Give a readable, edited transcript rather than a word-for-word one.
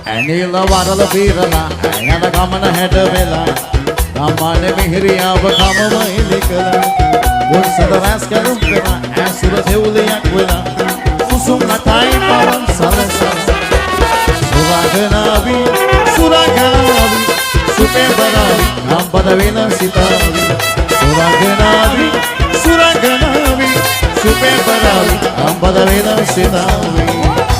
ඇනිල වරල පීරලා යන ගමන හැඩ වෙලා ගමන මිහිරියාව කමම ඉලිකලා උත්සද රැස් කරුම් වෙලා ඇසුර සෙවුලියක් වෙලා කුසුම් නටයි පවන් සලසලා සුරාගනාවි සුරාගනාවි සුපේ බරාවි නම්බද වෙන සිතාවි සුරාගනාවි සුරාගනාවි සුපේ බරාවි නම්බද වෙන සිතාවි